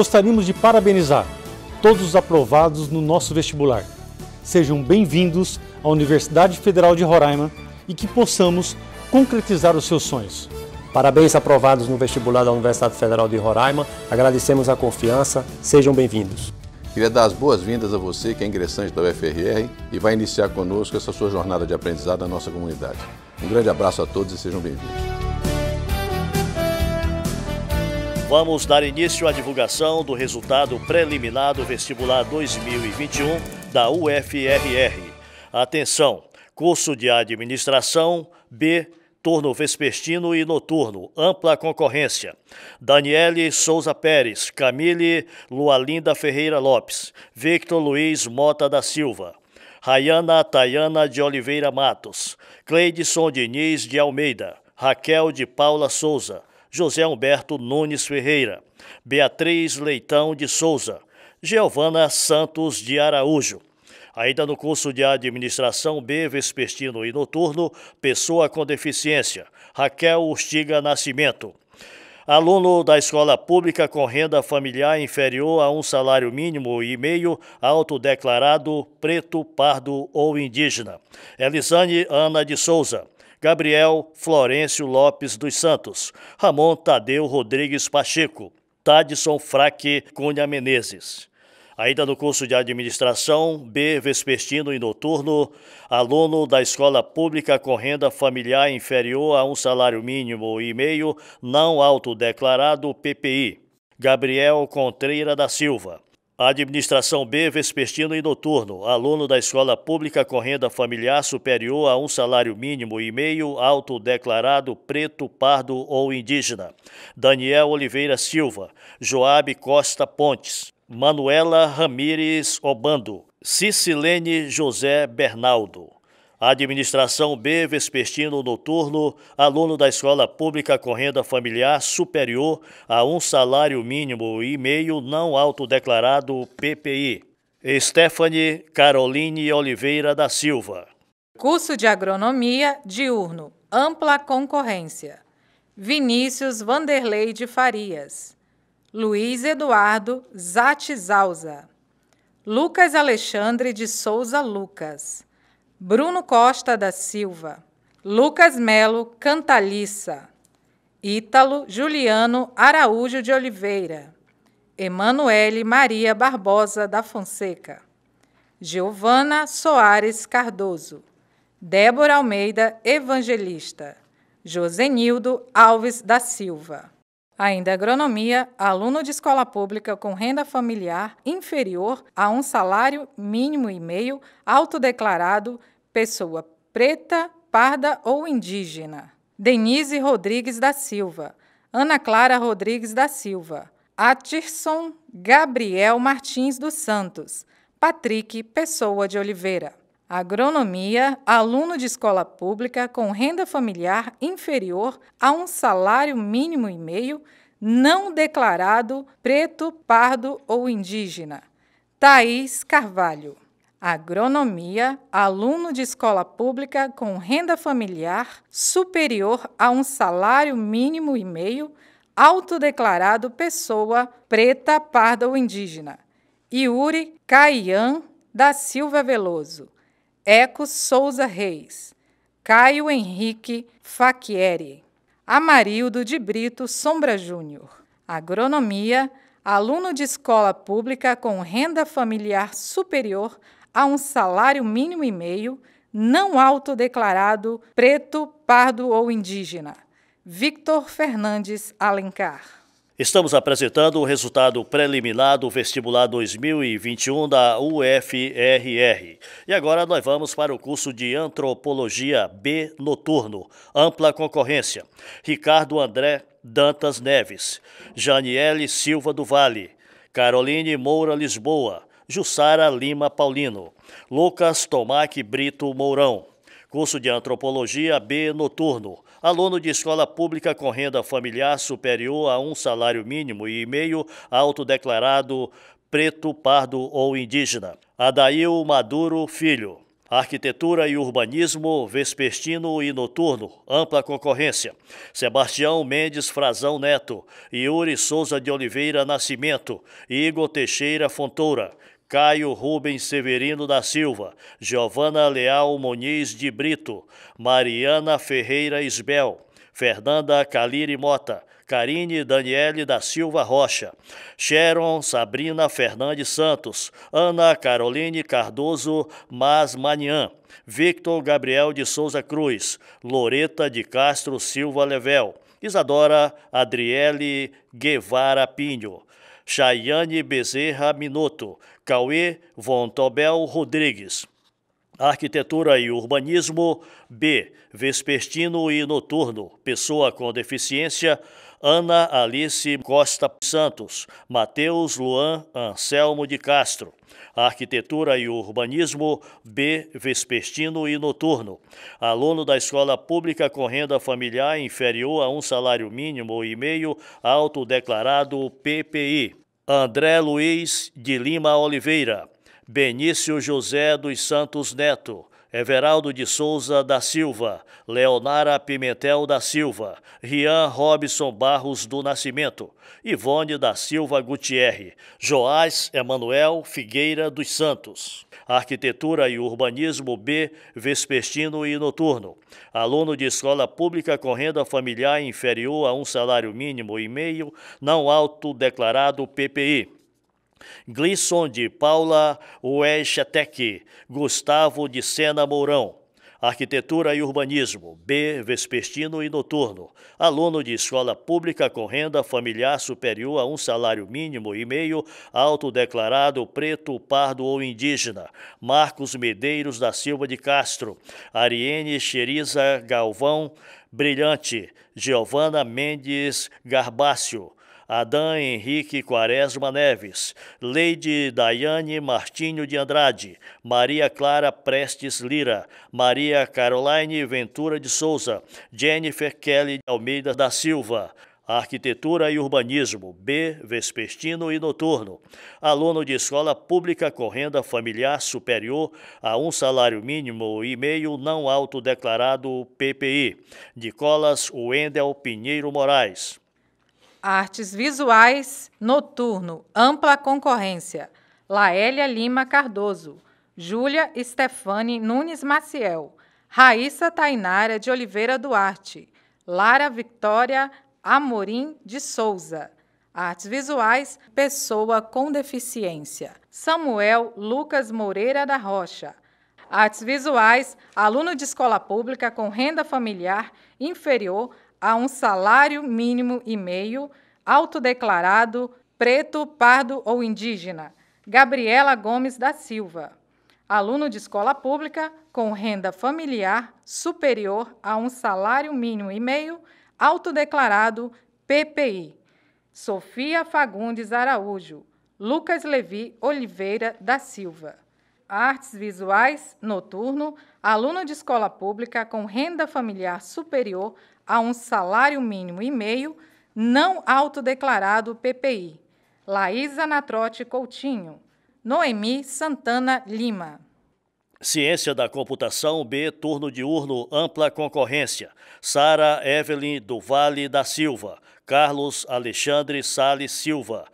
gostaríamos de parabenizar todos os aprovados no nosso vestibular. Sejam bem-vindos à Universidade Federal de Roraima e que possamos concretizar os seus sonhos. Parabéns aprovados no vestibular da Universidade Federal de Roraima. Agradecemos a confiança. Sejam bem-vindos. Queria dar as boas-vindas a você que é ingressante da UFRR e vai iniciar conosco essa sua jornada de aprendizado na nossa comunidade. Um grande abraço a todos e sejam bem-vindos. Vamos dar início à divulgação do resultado preliminar do vestibular 2021 da UFRR. Atenção! Curso de Administração B, turno vespertino e noturno, ampla concorrência. Daniele Souza Pérez, Camille Lualinda Ferreira Lopes, Victor Luiz Mota da Silva, Rayana Tayana de Oliveira Matos, Cleidson Diniz de Almeida, Raquel de Paula Souza, José Humberto Nunes Ferreira, Beatriz Leitão de Souza, Giovana Santos de Araújo. Ainda no curso de Administração B, vespertino e noturno, pessoa com deficiência, Raquel Urtiga Nascimento. Aluno da escola pública com renda familiar inferior a um salário mínimo e meio, autodeclarado preto, pardo ou indígena. Elisane Ana de Souza. Gabriel Florencio Lopes dos Santos. Ramon Tadeu Rodrigues Pacheco. Tadson Fraque Cunha Menezes. Ainda no curso de Administração B, vespertino e noturno, aluno da escola pública com renda familiar inferior a um salário mínimo e meio, não autodeclarado PPI. Gabriel Contreira da Silva. Administração B, vespertino e noturno, aluno da escola pública com renda familiar superior a um salário mínimo e meio, autodeclarado preto, pardo ou indígena. Daniel Oliveira Silva. Joabe Costa Pontes. Manuela Ramires Obando, Cicilene José Bernaldo. Administração B, vespertino noturno, aluno da escola pública com renda familiar superior a um salário mínimo e meio, não autodeclarado PPI. Stephanie Caroline Oliveira da Silva. Curso de Agronomia diurno, ampla concorrência. Vinícius Vanderlei de Farias. Luiz Eduardo Zatti Zauza, Lucas Alexandre de Souza Lucas, Bruno Costa da Silva, Lucas Melo Cantaliça, Ítalo Juliano Araújo de Oliveira, Emanuele Maria Barbosa da Fonseca, Giovana Soares Cardoso, Débora Almeida Evangelista, Josenildo Alves da Silva. Ainda agronomia, aluno de escola pública com renda familiar inferior a um salário mínimo e meio, autodeclarado, pessoa preta, parda ou indígena. Denise Rodrigues da Silva, Ana Clara Rodrigues da Silva, Atirson Gabriel Martins dos Santos, Patrick Pessoa de Oliveira. Agronomia, aluno de escola pública com renda familiar inferior a um salário mínimo e meio, não declarado, preto, pardo ou indígena. Thaís Carvalho. Agronomia, aluno de escola pública com renda familiar superior a um salário mínimo e meio, autodeclarado pessoa preta, parda ou indígena. Yuri Caian da Silva Veloso. Eco Souza Reis, Caio Henrique Facchieri, Amarildo de Brito Sombra Júnior. Agronomia, aluno de escola pública com renda familiar superior a um salário mínimo e meio, não autodeclarado, preto, pardo ou indígena. Victor Fernandes Alencar. Estamos apresentando o resultado preliminar do vestibular 2021 da UFRR. E agora nós vamos para o curso de Antropologia B noturno, ampla concorrência. Ricardo André Dantas Neves, Janiele Silva do Vale, Caroline Moura Lisboa, Jussara Lima Paulino, Lucas Tomac Brito Mourão. Curso de Antropologia B noturno, aluno de escola pública com renda familiar superior a um salário mínimo e meio, autodeclarado preto, pardo ou indígena. Adail Maduro Filho. Arquitetura e Urbanismo, Vespertino e Noturno, ampla concorrência. Sebastião Mendes Frazão Neto, Yuri Souza de Oliveira Nascimento, Igor Teixeira Fontoura, Caio Rubens Severino da Silva, Giovana Leal Moniz de Brito, Mariana Ferreira Isbel, Fernanda Caliri Mota, Karine Daniele da Silva Rocha, Sharon Sabrina Fernandes Santos, Ana Caroline Cardoso Masmanian, Victor Gabriel de Souza Cruz, Loreta de Castro Silva Level, Isadora Adriele Guevara Pinho, Chayane Bezerra Minuto, Cauê Von Tobel Rodrigues. Arquitetura e Urbanismo, B. Vespertino e Noturno, pessoa com deficiência, Ana Alice Costa Santos, Matheus Luan Anselmo de Castro. Arquitetura e Urbanismo, B. Vespertino e Noturno. Aluno da escola pública com renda familiar inferior a um salário mínimo e meio, autodeclarado PPI. André Luiz de Lima Oliveira. Benício José dos Santos Neto, Everaldo de Souza da Silva, Leonara Pimentel da Silva, Rian Robson Barros do Nascimento, Ivone da Silva Gutierre, Joás Emanuel Figueira dos Santos. Arquitetura e Urbanismo, B. Vespertino e Noturno. Aluno de escola pública com renda familiar inferior a um salário mínimo e meio, não autodeclarado PPI. Glisson de Paula Uechetec, Gustavo de Sena Mourão. Arquitetura e Urbanismo, B. Vespertino e Noturno. Aluno de escola pública com renda familiar superior a um salário mínimo e meio, autodeclarado preto, pardo ou indígena. Marcos Medeiros da Silva de Castro. Ariene Xeriza Galvão Brilhante. Giovana Mendes Garbácio. Adã Henrique Quaresma Neves, Leide Daiane Martinho de Andrade, Maria Clara Prestes Lira, Maria Caroline Ventura de Souza, Jennifer Kelly Almeida da Silva. Arquitetura e Urbanismo, B. Vespertino e Noturno. Aluno de escola pública com renda familiar superior a um salário mínimo e meio, não autodeclarado PPI. Nicolas Wendel Pinheiro Moraes. Artes Visuais, Noturno, ampla concorrência. Laélia Lima Cardoso, Júlia Stefane Nunes Maciel, Raíssa Tainara de Oliveira Duarte, Lara Victória Amorim de Souza. Artes Visuais, pessoa com deficiência. Samuel Lucas Moreira da Rocha. Artes Visuais, aluno de escola pública com renda familiar inferior a um salário mínimo e meio, autodeclarado, preto, pardo ou indígena. Gabriela Gomes da Silva. Aluno de escola pública com renda familiar superior a um salário mínimo e meio, autodeclarado PPI. Sofia Fagundes Araújo. Lucas Levi Oliveira da Silva. Artes Visuais, Noturno, aluno de escola pública com renda familiar superior a um salário mínimo e meio, não autodeclarado PPI. Laísa Natrote Coutinho. Noemi Santana Lima. Ciência da Computação, B. Turno diurno, ampla concorrência. Sara Evelyn do Vale da Silva. Carlos Alexandre Sales Silva.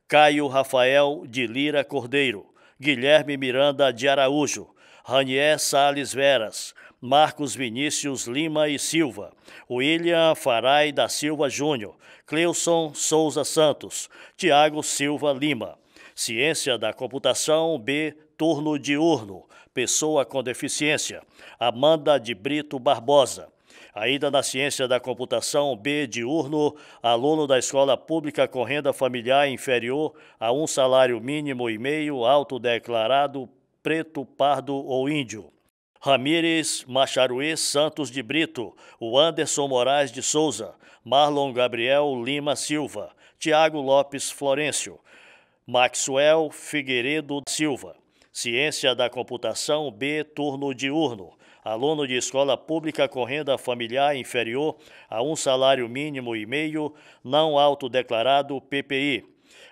Caio Rafael de Lira Cordeiro. Guilherme Miranda de Araújo. Ranier Sales Veras. Marcos Vinícius Lima e Silva, William Farai da Silva Júnior, Cleilson Souza Santos, Tiago Silva Lima. Ciência da Computação, B. Turno diurno, pessoa com deficiência, Amanda de Brito Barbosa. Ainda na Ciência da Computação, B. Diurno, aluno da escola pública com renda familiar inferior a um salário mínimo e meio, autodeclarado preto, pardo ou índio. Ramírez Macharuê Santos de Brito, o Anderson Moraes de Souza, Marlon Gabriel Lima Silva, Tiago Lopes Florencio, Maxwell Figueiredo Silva. Ciência da Computação, B. Turno diurno, aluno de escola pública com renda familiar inferior a um salário mínimo e meio, não autodeclarado PPI.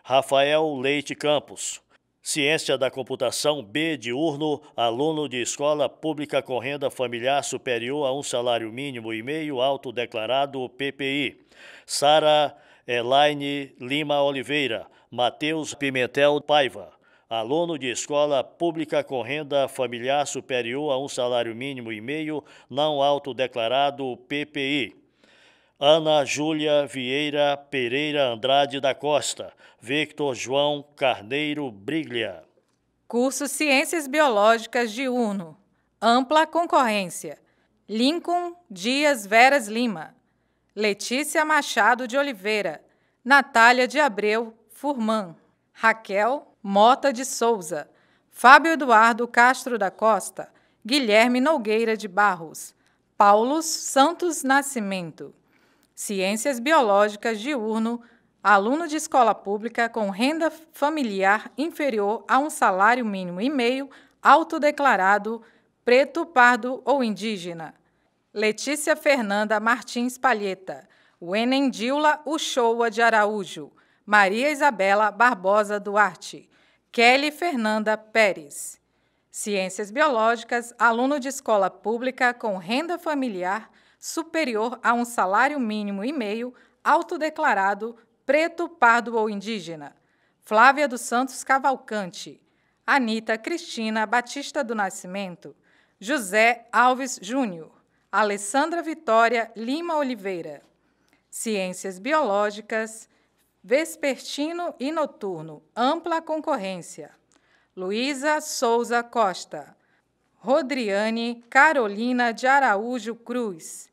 Rafael Leite Campos. Ciência da Computação B diurno, aluno de escola pública com renda familiar superior a um salário mínimo e meio autodeclarado PPI. Sara Elaine Lima Oliveira, Matheus Pimentel Paiva. Aluno de escola pública com renda familiar superior a um salário mínimo e meio não autodeclarado PPI. Ana Júlia Vieira Pereira Andrade da Costa, Victor João Carneiro Briglia. Curso Ciências Biológicas diurno, ampla concorrência. Lincoln Dias Veras Lima, Letícia Machado de Oliveira, Natália de Abreu Furman, Raquel Mota de Souza, Fábio Eduardo Castro da Costa, Guilherme Nogueira de Barros, Paulo Santos Nascimento. Ciências Biológicas diurno, aluno de escola pública com renda familiar inferior a um salário mínimo e meio, autodeclarado, preto, pardo ou indígena. Letícia Fernanda Martins Palheta, Wenendila Uchoa de Araújo, Maria Isabela Barbosa Duarte, Kelly Fernanda Pérez. Ciências Biológicas, aluno de escola pública com renda familiar superior a um salário mínimo e meio, autodeclarado, preto, pardo ou indígena. Flávia dos Santos Cavalcante, Anita Cristina Batista do Nascimento, José Alves Júnior, Alessandra Vitória Lima Oliveira. Ciências Biológicas, vespertino e noturno, ampla concorrência. Luísa Souza Costa, Rodriane Carolina de Araújo Cruz,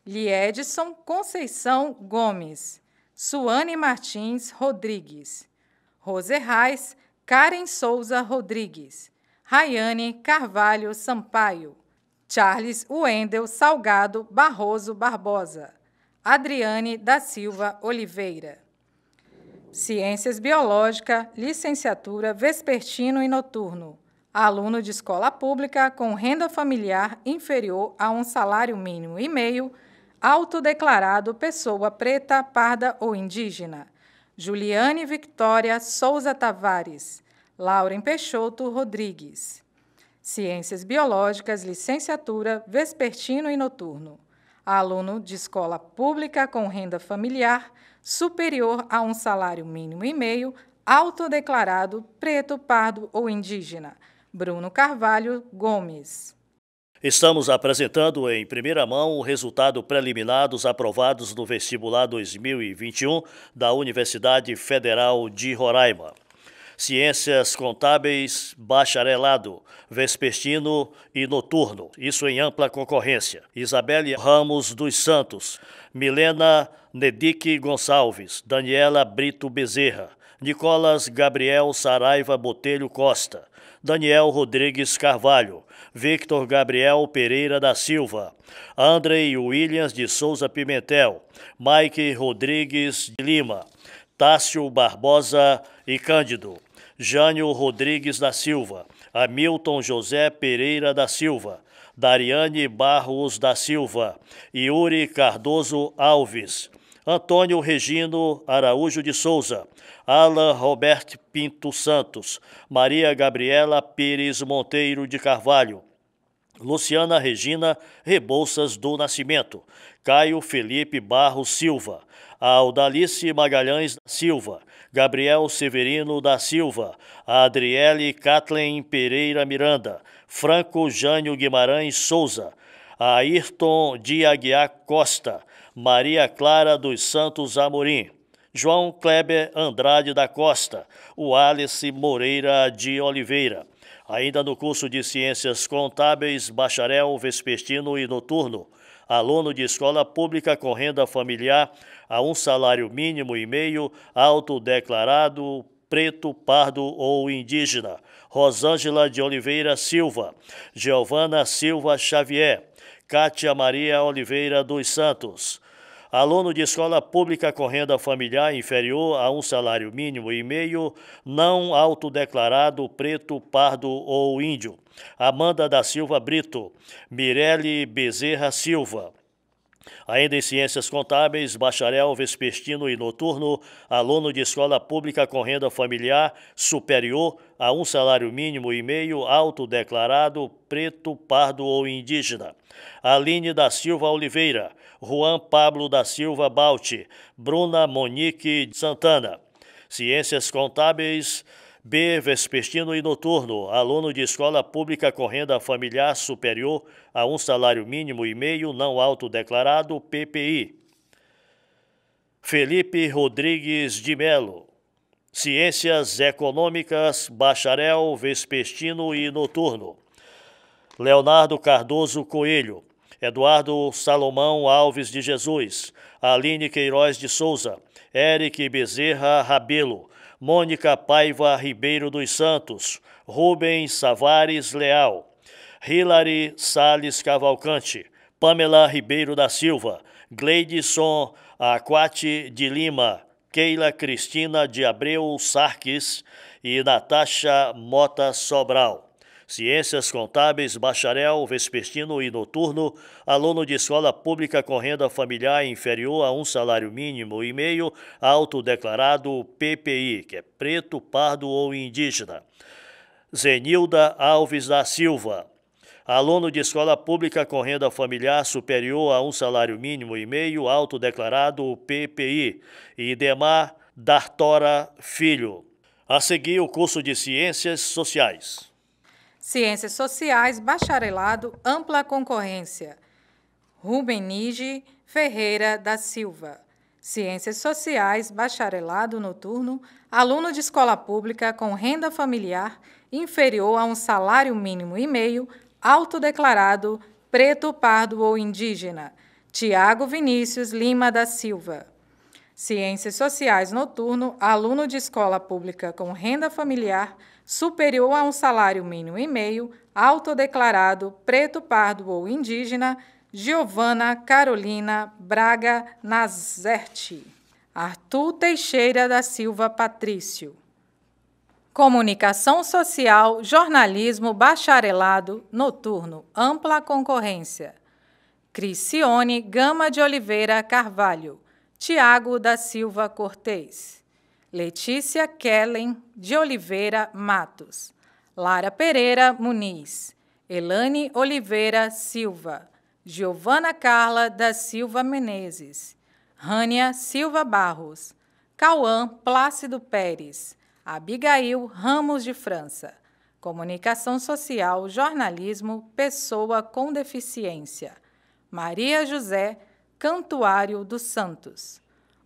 Liedson Conceição Gomes, Suane Martins Rodrigues, Roserrais Karen Souza Rodrigues, Rayane Carvalho Sampaio, Charles Wendel Salgado Barroso Barbosa, Adriane da Silva Oliveira. Ciências Biológicas, licenciatura vespertino e noturno, aluno de escola pública com renda familiar inferior a um salário mínimo e meio, autodeclarado pessoa preta, parda ou indígena. Juliane Victória Souza Tavares, Lauren Peixoto Rodrigues. Ciências Biológicas, licenciatura vespertino e noturno, aluno de escola pública com renda familiar superior a um salário mínimo e meio, autodeclarado preto, pardo ou indígena. Bruno Carvalho Gomes. Estamos apresentando em primeira mão o resultado preliminar dos aprovados no vestibular 2021 da Universidade Federal de Roraima. Ciências Contábeis, bacharelado, vespertino e noturno, isso em ampla concorrência. Isabelle Ramos dos Santos, Milena Nedique Gonçalves, Daniela Brito Bezerra, Nicolas Gabriel Saraiva Botelho Costa, Daniel Rodrigues Carvalho, Victor Gabriel Pereira da Silva, Andrei Williams de Souza Pimentel, Mike Rodrigues de Lima, Tássio Barbosa e Cândido, Jânio Rodrigues da Silva, Hamilton José Pereira da Silva, Dariane Barros da Silva, Yuri Cardoso Alves, Antônio Regino Araújo de Souza, Alan Roberto Pinto Santos, Maria Gabriela Pires Monteiro de Carvalho, Luciana Regina Rebouças do Nascimento, Caio Felipe Barros Silva, Aldalice Magalhães da Silva, Gabriel Severino da Silva, Adriele Kathleen Pereira Miranda, Franco Jânio Guimarães Souza, Ayrton de Aguiar Costa, Maria Clara dos Santos Amorim, João Kleber Andrade da Costa, Wallace Moreira de Oliveira. Ainda no curso de Ciências Contábeis, bacharel, vespertino e noturno, aluno de escola pública com renda familiar a um salário mínimo e meio, autodeclarado, preto, pardo ou indígena, Rosângela de Oliveira Silva, Giovana Silva Xavier, Cátia Maria Oliveira dos Santos. Aluno de escola pública com renda familiar inferior a um salário mínimo e meio, não autodeclarado, preto, pardo ou índio, Amanda da Silva Brito, Mirelle Bezerra Silva, Ainda em Ciências Contábeis, bacharel vespertino e noturno, aluno de escola pública com renda familiar superior a um salário mínimo e meio, autodeclarado, preto, pardo ou indígena. Aline da Silva Oliveira, Juan Pablo da Silva Balti, Bruna Monique Santana. Ciências Contábeis, B, vespertino e noturno, aluno de escola pública com renda familiar superior a um salário mínimo e meio, não autodeclarado, PPI. Felipe Rodrigues de Melo. Ciências Econômicas, bacharel, vespertino e noturno. Leonardo Cardoso Coelho. Eduardo Salomão Alves de Jesus. Aline Queiroz de Souza. Eric Bezerra Rabelo. Mônica Paiva Ribeiro dos Santos, Rubens Savares Leal, Hilary Salles Cavalcante, Pamela Ribeiro da Silva, Gleidson Aquati de Lima, Keila Cristina de Abreu Sarques e Natasha Mota Sobral. Ciências Contábeis, bacharel, vespertino e noturno, aluno de escola pública com renda familiar inferior a um salário mínimo e meio, autodeclarado PPI, que é preto, pardo ou indígena. Zenilda Alves da Silva, aluno de escola pública com renda familiar superior a um salário mínimo e meio, autodeclarado PPI. E Demar Dartora Filho. A seguir, o curso de Ciências Sociais. Ciências Sociais, bacharelado, ampla concorrência. Rubenige Ferreira da Silva. Ciências Sociais, bacharelado noturno, aluno de escola pública com renda familiar inferior a um salário mínimo e meio, autodeclarado, preto, pardo ou indígena. Tiago Vinícius Lima da Silva. Ciências Sociais noturno, aluno de escola pública com renda familiar superior a um salário mínimo e meio, autodeclarado, preto, pardo ou indígena, Giovana Carolina Braga Nazerte. Arthur Teixeira da Silva Patrício. Comunicação Social, jornalismo, bacharelado, noturno, ampla concorrência. Cricione Gama de Oliveira Carvalho. Tiago da Silva Cortês. Letícia Kellen de Oliveira Matos, Lara Pereira Muniz, Elane Oliveira Silva, Giovana Carla da Silva Menezes, Rânia Silva Barros, Cauã Plácido Pérez, Abigail Ramos de França. Comunicação Social, jornalismo, pessoa com deficiência. Maria José Cantuário dos Santos.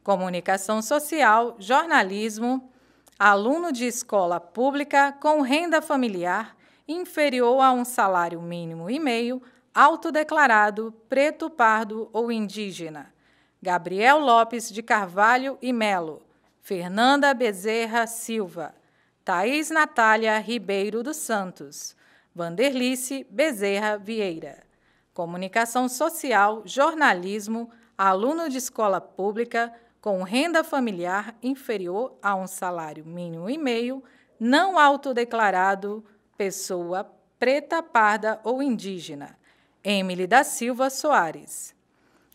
Comunicação Social, jornalismo, aluno de escola pública com renda familiar inferior a um salário mínimo e meio, autodeclarado, preto, pardo ou indígena. Gabriel Lopes de Carvalho e Melo, Fernanda Bezerra Silva, Thaís Natália Ribeiro dos Santos, Vanderlice Bezerra Vieira. Comunicação Social, jornalismo, aluno de escola pública com renda familiar inferior a um salário mínimo e meio, não autodeclarado, pessoa preta, parda ou indígena. Emily da Silva Soares.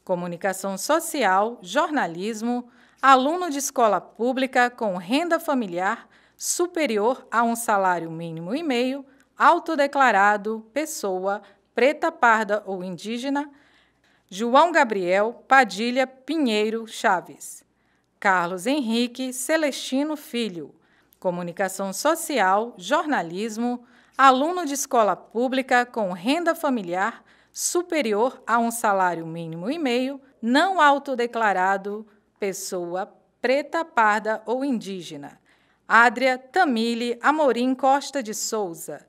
Comunicação Social, jornalismo, aluno de escola pública com renda familiar superior a um salário mínimo e meio, autodeclarado, pessoa preta, parda ou indígena, João Gabriel Padilha Pinheiro Chaves. Carlos Henrique Celestino Filho. Comunicação Social, jornalismo, aluno de escola pública com renda familiar superior a um salário mínimo e meio, não autodeclarado, pessoa preta, parda ou indígena. Adria Tamile Amorim Costa de Souza.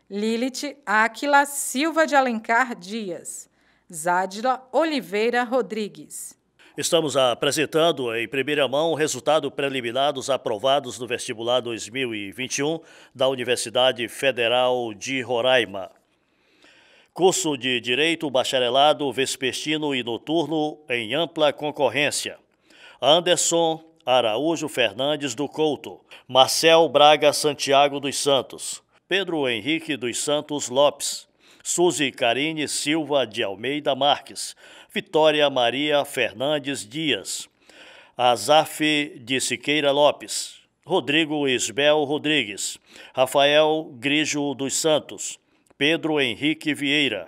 Lilith Áquila Silva de Alencar Dias. Zádila Oliveira Rodrigues. Estamos apresentando em primeira mão o resultado preliminar dos aprovados no vestibular 2021 da Universidade Federal de Roraima. Curso de Direito, bacharelado, vespertino e noturno em ampla concorrência. Anderson Araújo Fernandes do Couto, Marcel Braga Santiago dos Santos, Pedro Henrique dos Santos Lopes, Suzy Carine Silva de Almeida Marques, Vitória Maria Fernandes Dias, Azaf de Siqueira Lopes, Rodrigo Isbel Rodrigues, Rafael Grijo dos Santos, Pedro Henrique Vieira,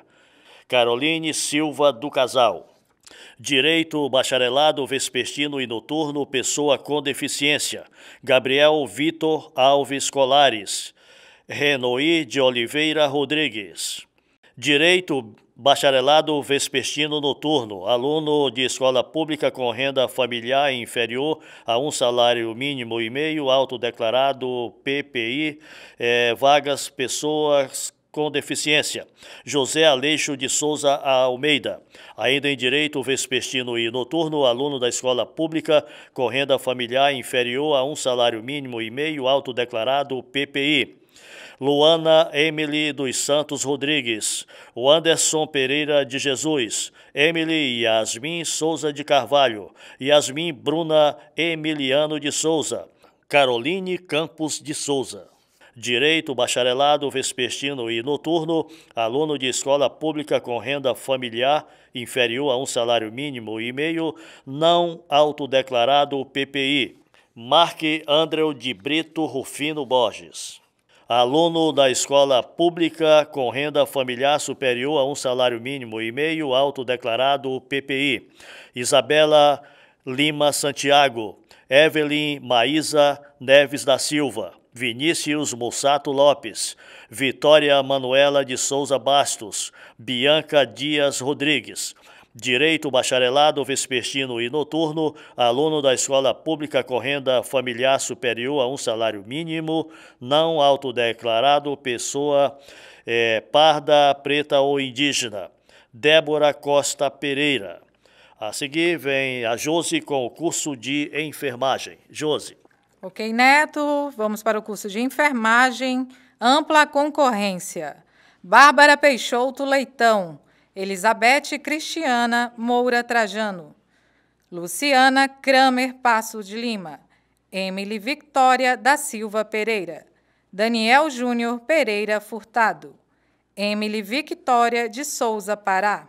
Caroline Silva do Casal. Direito, bacharelado vespertino e noturno, pessoa com deficiência, Gabriel Vitor Alves Colares, Renoir de Oliveira Rodrigues. Direito, bacharelado vespertino noturno, aluno de escola pública com renda familiar inferior a um salário mínimo e meio, autodeclarado PPI, vagas pessoas com deficiência, José Aleixo de Souza Almeida. Ainda em direito vespertino e noturno, aluno da escola pública com renda familiar inferior a um salário mínimo e meio, autodeclarado PPI. Luana Emily dos Santos Rodrigues, Anderson Pereira de Jesus, Emily Yasmin Souza de Carvalho, Yasmin Bruna Emiliano de Souza, Caroline Campos de Souza. Direito, bacharelado vespertino e noturno, aluno de escola pública com renda familiar inferior a um salário mínimo e meio, não autodeclarado PPI. Mark Andreu de Brito Rufino Borges. Aluno da escola pública com renda familiar superior a um salário mínimo e meio, autodeclarado PPI. Isabela Lima Santiago, Evelyn Maísa Neves da Silva, Vinícius Mussato Lopes, Vitória Manuela de Souza Bastos, Bianca Dias Rodrigues. Direito, bacharelado vespertino e noturno, aluno da escola pública com renda familiar superior a um salário mínimo, não autodeclarado, pessoa parda, preta ou indígena. Débora Costa Pereira. A seguir vem a Josi com o curso de enfermagem. Josi. Ok, Neto, vamos para o curso de enfermagem, ampla concorrência. Bárbara Peixoto Leitão, Elizabeth Cristiana Moura Trajano, Luciana Kramer Passo de Lima, Emily Victória da Silva Pereira, Daniel Júnior Pereira Furtado, Emily Victória de Souza Pará,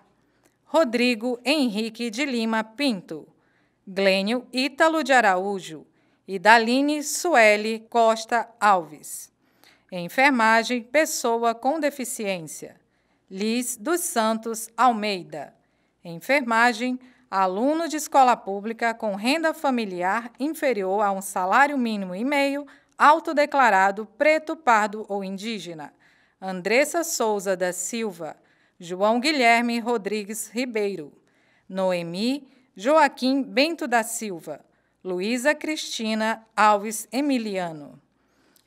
Rodrigo Henrique de Lima Pinto, Glênio Ítalo de Araújo e Daline Sueli Costa Alves. Enfermagem, pessoa com deficiência, Liz dos Santos Almeida. Enfermagem, aluno de escola pública com renda familiar inferior a um salário mínimo e meio, autodeclarado preto, pardo ou indígena, Andressa Souza da Silva, João Guilherme Rodrigues Ribeiro, Noemi Joaquim Bento da Silva, Luísa Cristina Alves Emiliano.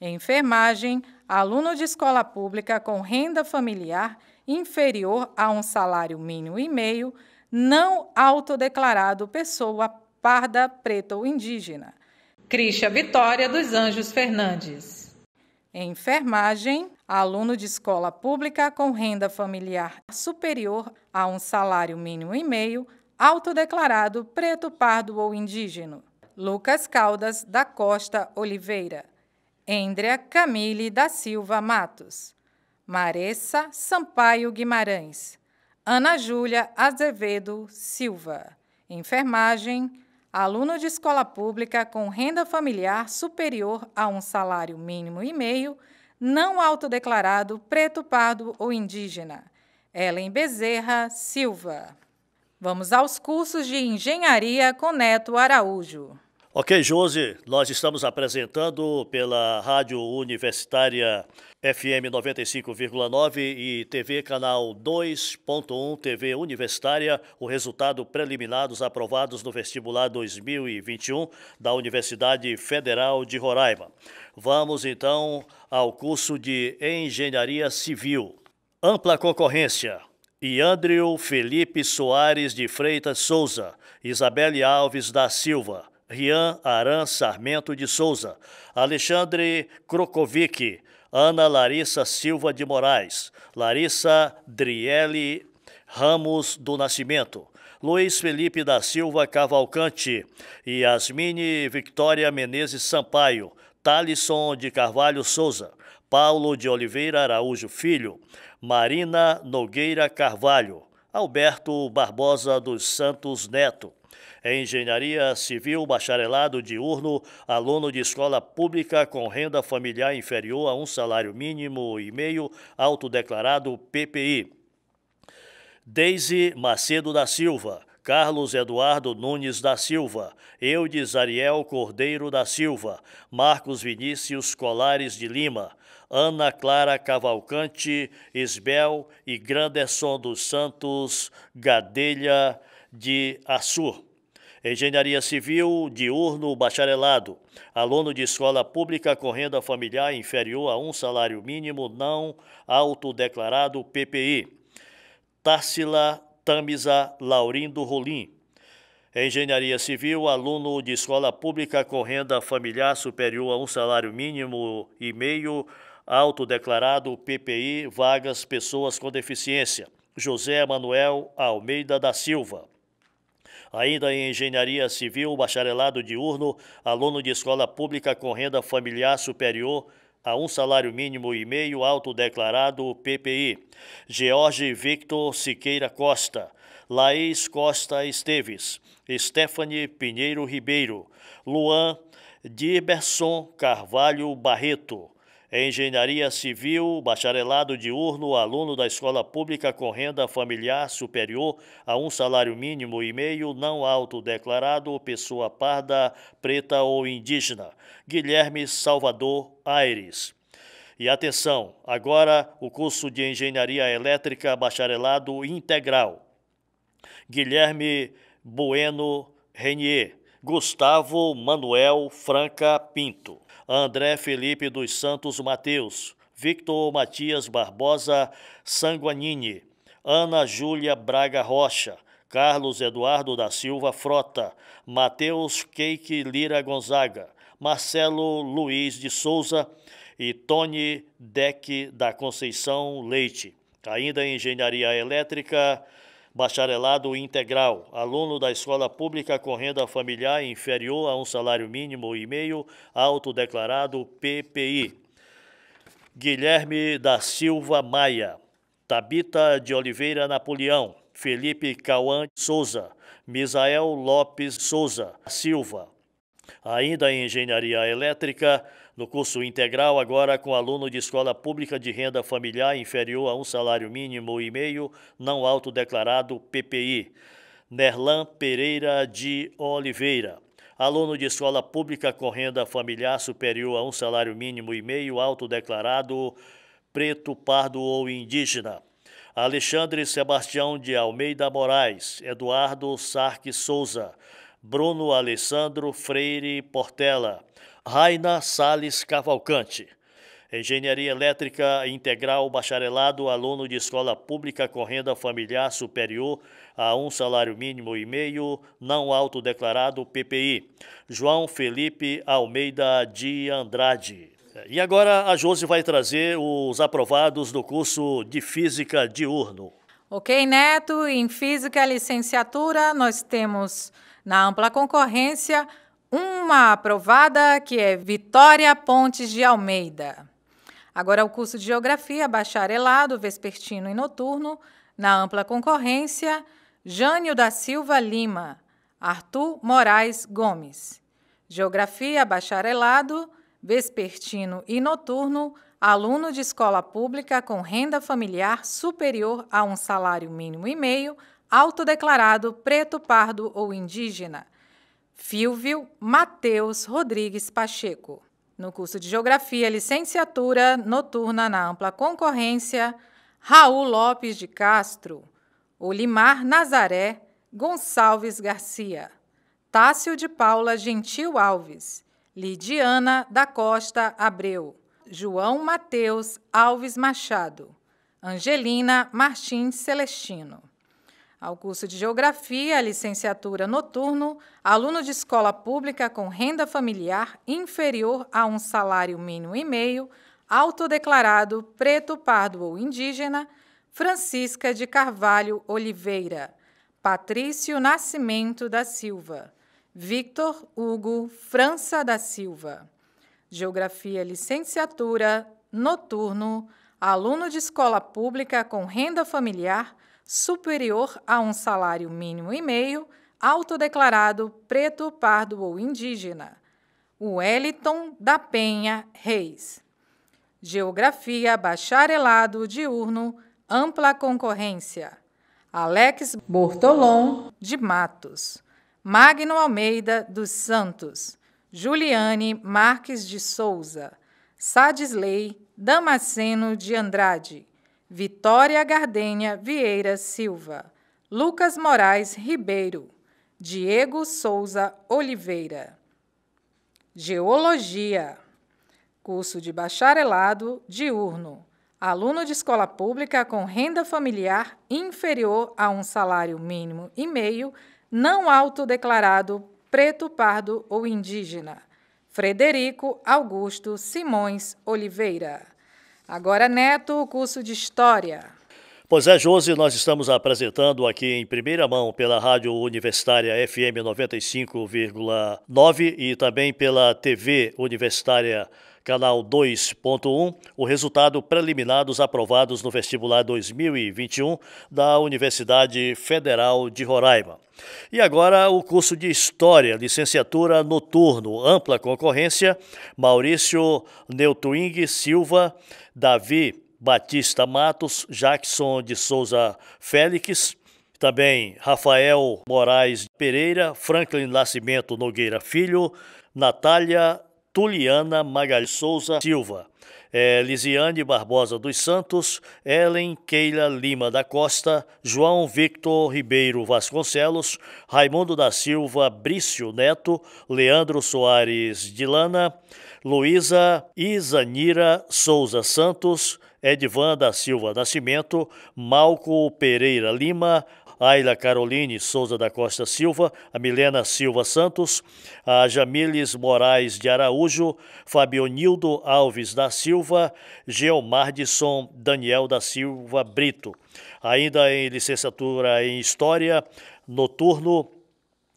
Enfermagem, aluno de escola pública com renda familiar inferior a um salário mínimo e meio, não autodeclarado pessoa parda, preta ou indígena, Cristia Vitória dos Anjos Fernandes. Enfermagem, aluno de escola pública com renda familiar superior a um salário mínimo e meio, autodeclarado preto, pardo ou indígena, Lucas Caldas da Costa Oliveira, Endria Camille da Silva Matos, Maressa Sampaio Guimarães, Ana Júlia Azevedo Silva. Enfermagem, aluno de escola pública com renda familiar superior a um salário mínimo e meio, não autodeclarado preto, pardo ou indígena, Ellen Bezerra Silva. Vamos aos cursos de engenharia com Neto Araújo. Ok, Josi, nós estamos apresentando pela Rádio Universitária FM 95,9 e TV Canal 2.1 TV Universitária o resultado preliminar dos aprovados no vestibular 2021 da Universidade Federal de Roraima. Vamos então ao curso de Engenharia Civil. Ampla concorrência. Iandrio Felipe Soares de Freitas Souza, Isabelle Alves da Silva, Rian Aran Sarmento de Souza, Alexandre Krokovic, Ana Larissa Silva de Moraes, Larissa Driele Ramos do Nascimento, Luiz Felipe da Silva Cavalcante, Yasmine Victória Menezes Sampaio, Thalisson de Carvalho Souza, Paulo de Oliveira Araújo Filho, Marina Nogueira Carvalho, Alberto Barbosa dos Santos Neto. Em Engenharia Civil, bacharelado diurno, aluno de escola pública com renda familiar inferior a um salário mínimo e meio, autodeclarado PPI. Deise Macedo da Silva, Carlos Eduardo Nunes da Silva, Eudes Ariel Cordeiro da Silva, Marcos Vinícius Colares de Lima, Ana Clara Cavalcante Isbel e Granderson dos Santos Gadelha de Assur. Engenharia Civil, diurno, bacharelado, aluno de escola pública com renda familiar inferior a um salário mínimo não autodeclarado PPI. Tarsila Tamisa Laurindo Rolim. Engenharia Civil, aluno de escola pública com renda familiar superior a um salário mínimo e meio, autodeclarado PPI, vagas pessoas com deficiência. José Manuel Almeida da Silva. Ainda em Engenharia Civil, bacharelado diurno, aluno de escola pública com renda familiar superior a um salário mínimo e meio, autodeclarado PPI. George Victor Siqueira Costa, Laís Costa Esteves, Stephanie Pinheiro Ribeiro, Luan Diberson Carvalho Barreto. Engenharia Civil, bacharelado diurno, aluno da escola pública com renda familiar superior a um salário mínimo e meio, não autodeclarado, pessoa parda, preta ou indígena. Guilherme Salvador Aires. E atenção, agora o curso de Engenharia Elétrica, bacharelado integral. Guilherme Bueno Renier, Gustavo Manuel Franca Pinto, André Felipe dos Santos Mateus, Victor Matias Barbosa Sanguanini, Ana Júlia Braga Rocha, Carlos Eduardo da Silva Frota, Mateus Keike Lira Gonzaga, Marcelo Luiz de Souza e Tony Deck da Conceição Leite. Ainda em Engenharia Elétrica, bacharelado integral, aluno da escola pública com renda familiar inferior a um salário mínimo e meio, autodeclarado PPI. Guilherme da Silva Maia, Tabita de Oliveira Napoleão, Felipe Cauã Souza, Misael Lopes Souza Silva. Ainda em Engenharia Elétrica, no curso integral, agora com aluno de escola pública de renda familiar inferior a um salário mínimo e meio, não autodeclarado PPI. Nerlan Pereira de Oliveira. Aluno de escola pública com renda familiar superior a um salário mínimo e meio, autodeclarado preto, pardo ou indígena. Alexandre Sebastião de Almeida Moraes, Eduardo Sarque Souza, Bruno Alessandro Freire Portela, Raina Salles Cavalcante. Engenharia Elétrica Integral Bacharelado, aluno de escola pública com renda familiar superior a um salário mínimo e meio, não autodeclarado PPI. João Felipe Almeida de Andrade. E agora a Josi vai trazer os aprovados do curso de Física diurno. Ok, Neto. Em Física Licenciatura, nós temos na ampla concorrência uma aprovada, que é Vitória Pontes de Almeida. Agora, o curso de Geografia, bacharelado, vespertino e noturno, na ampla concorrência, Jânio da Silva Lima, Arthur Moraes Gomes. Geografia, bacharelado, vespertino e noturno, aluno de escola pública com renda familiar superior a um salário mínimo e meio, autodeclarado preto, pardo ou indígena. Fílvio Mateus Rodrigues Pacheco. No curso de Geografia, licenciatura noturna na ampla concorrência, Raul Lopes de Castro, Olimar Nazaré Gonçalves Garcia, Tássio de Paula Gentil Alves, Lidiana da Costa Abreu, João Mateus Alves Machado, Angelina Martins Celestino. Ao curso de Geografia, licenciatura noturno, aluno de escola pública com renda familiar inferior a um salário mínimo e meio, autodeclarado preto, pardo ou indígena, Francisca de Carvalho Oliveira, Patrício Nascimento da Silva, Victor Hugo França da Silva. Geografia, licenciatura noturno, aluno de escola pública com renda familiar superior a um salário mínimo e meio, autodeclarado preto, pardo ou indígena. Wellington da Penha Reis. Geografia, bacharelado diurno, ampla concorrência. Alex Bortolom de Matos. Magno Almeida dos Santos. Juliane Marques de Souza. Sadisley Damasceno de Andrade. Vitória Gardênia Vieira Silva. Lucas Moraes Ribeiro. Diego Souza Oliveira. Geologia. Curso de bacharelado diurno. Aluno de escola pública com renda familiar inferior a um salário mínimo e meio, não autodeclarado, preto, pardo ou indígena. Frederico Augusto Simões Oliveira. Agora, Neto, o curso de História. Pois é, Josi, nós estamos apresentando aqui em primeira mão pela Rádio Universitária FM 95,9 e também pela TV Universitária Canal 2.1, o resultado preliminar dos aprovados no vestibular 2021 da Universidade Federal de Roraima. E agora o curso de História, licenciatura noturno, ampla concorrência, Maurício Neutwing Silva, Davi Batista Matos, Jackson de Souza Félix, também Rafael Moraes Pereira, Franklin Nascimento Nogueira Filho, Natália Tuliana Magalhães Souza Silva, Lisiane Barbosa dos Santos, Ellen Keila Lima da Costa, João Victor Ribeiro Vasconcelos, Raimundo da Silva Brício Neto, Leandro Soares Dilana, Luísa Isanira Souza Santos, Edvan da Silva Nascimento, Malco Pereira Lima, Ayla Caroline Souza da Costa Silva, a Milena Silva Santos, a Jamiles Moraes de Araújo, Fabionildo Alves da Silva, Geomardson Daniel da Silva Brito. Ainda em licenciatura em História, noturno,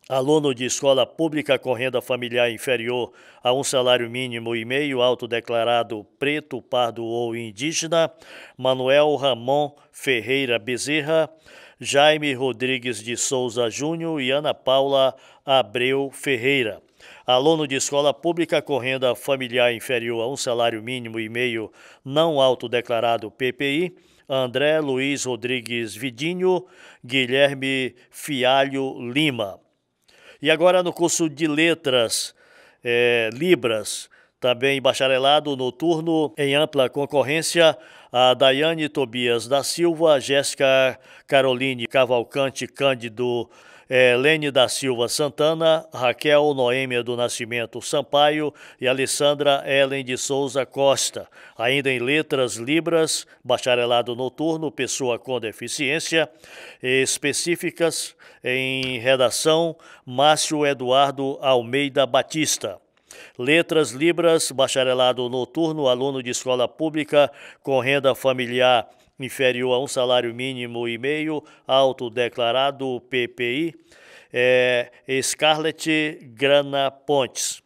aluno de escola pública com renda familiar inferior a um salário mínimo e meio, autodeclarado preto, pardo ou indígena, Manuel Ramon Ferreira Bezerra, Jaime Rodrigues de Souza Júnior e Ana Paula Abreu Ferreira. Aluno de escola pública com renda familiar inferior a um salário mínimo e meio, não autodeclarado PPI, André Luiz Rodrigues Vidinho, Guilherme Fialho Lima. E agora no curso de Letras, Libras, também bacharelado noturno em ampla concorrência, a Daiane Tobias da Silva, Jéssica Caroline Cavalcante Cândido, Lene da Silva Santana, Raquel Noêmia do Nascimento Sampaio e Alessandra Ellen de Souza Costa. Ainda em Letras Libras, bacharelado noturno, pessoa com deficiência específicas, em redação, Márcio Eduardo Almeida Batista. Letras Libras, bacharelado noturno, aluno de escola pública com renda familiar inferior a um salário mínimo e meio, autodeclarado PPI, Scarlett Grana Pontes.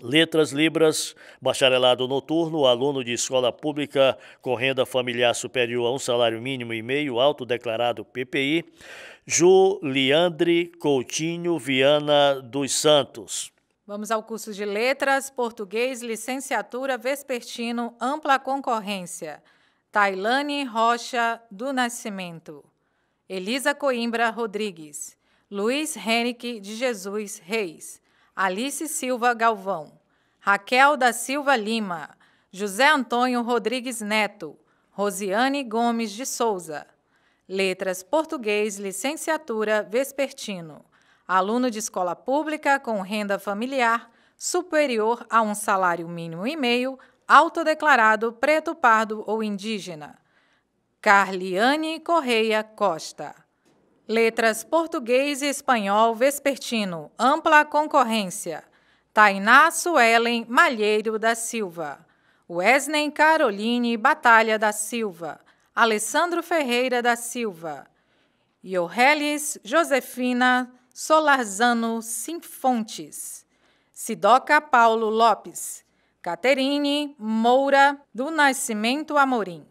Letras Libras, bacharelado noturno, aluno de escola pública com renda familiar superior a um salário mínimo e meio, autodeclarado PPI, Juliandre Coutinho Viana dos Santos. Vamos ao curso de Letras, Português, Licenciatura Vespertino, ampla concorrência. Tailane Rocha do Nascimento. Elisa Coimbra Rodrigues. Luiz Henrique de Jesus Reis. Alice Silva Galvão. Raquel da Silva Lima. José Antônio Rodrigues Neto. Rosiane Gomes de Souza. Letras Português, Licenciatura Vespertino. Aluno de escola pública com renda familiar superior a um salário mínimo e meio, autodeclarado preto, pardo ou indígena. Carliane Correia Costa. Letras Português e Espanhol Vespertino, ampla concorrência. Tainá Suelen Malheiro da Silva. Wesley Caroline Batalha da Silva. Alessandro Ferreira da Silva. Iohelis Josefina Solarzano Sinfontes. Sidoca Paulo Lopes. Caterine Moura do Nascimento Amorim.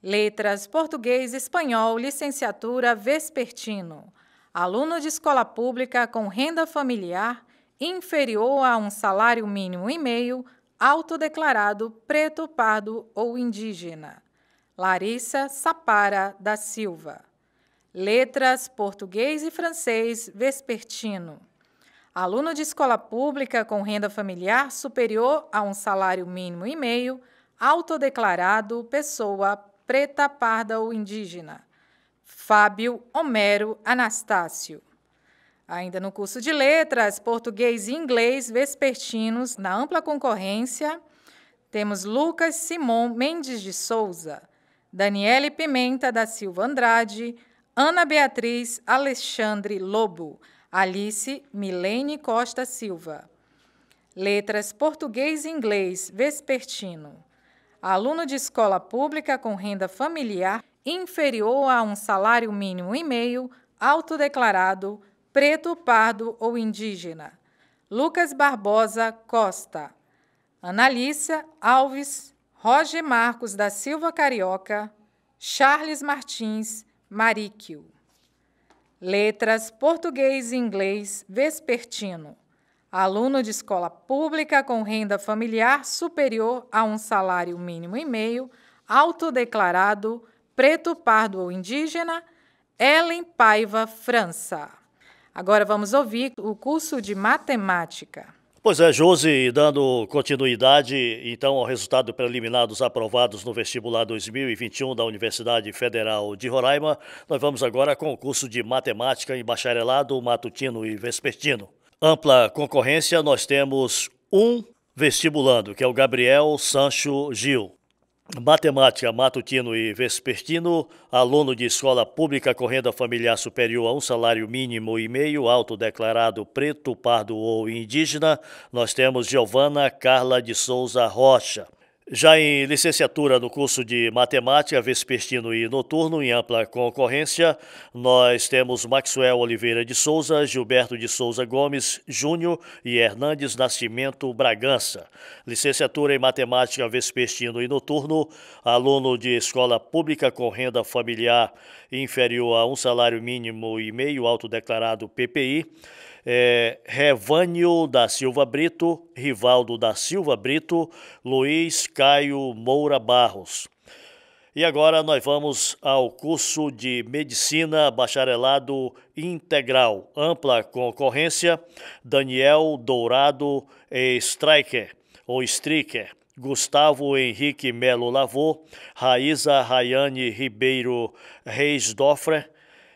Letras Português e Espanhol, licenciatura vespertino. Aluno de escola pública com renda familiar inferior a um salário mínimo e meio, autodeclarado preto, pardo ou indígena. Larissa Sapara da Silva. Letras Português e Francês vespertino. Aluno de escola pública com renda familiar superior a um salário mínimo e meio, autodeclarado pessoa preta, parda ou indígena. Fábio Homero Anastácio. Ainda no curso de letras, português e inglês vespertinos, na ampla concorrência, temos Lucas Simon Mendes de Souza, Daniele Pimenta da Silva Andrade, Ana Beatriz Alexandre Lobo, Alice Milene Costa Silva. Letras português e inglês vespertino. Aluno de escola pública com renda familiar inferior a um salário mínimo e meio, autodeclarado preto, pardo ou indígena. Lucas Barbosa Costa. Analícia Alves, Roger Marcos da Silva Carioca, Charles Martins Maríquio. Letras português e inglês vespertino. Aluno de escola pública com renda familiar superior a um salário mínimo e meio, autodeclarado preto, pardo ou indígena, Ellen Paiva França. Agora vamos ouvir o curso de matemática. Pois é, Josi, dando continuidade, então, ao resultado preliminar dos aprovados no vestibular 2021 da Universidade Federal de Roraima, nós vamos agora com o curso de matemática em bacharelado matutino e vespertino. Ampla concorrência, nós temos um vestibulando, que é o Gabriel Sancho Gil. Matemática, matutino e vespertino, aluno de escola pública com renda familiar superior a um salário mínimo e meio, autodeclarado preto, pardo ou indígena, nós temos Giovana Carla de Souza Rocha. Já em licenciatura no curso de matemática, vespertino e noturno, em ampla concorrência, nós temos Maxwell Oliveira de Souza, Gilberto de Souza Gomes Júnior e Hernandes Nascimento Bragança. Licenciatura em matemática, vespertino e noturno, aluno de escola pública com renda familiar inferior a um salário mínimo e meio, autodeclarado PPI, Revânio da Silva Brito, Rivaldo da Silva Brito, Luiz Caio Moura Barros. E agora nós vamos ao curso de Medicina Bacharelado Integral, ampla concorrência, Daniel Dourado Striker, Gustavo Henrique Melo Lavô, Raíza Rayane Ribeiro Reisdorfer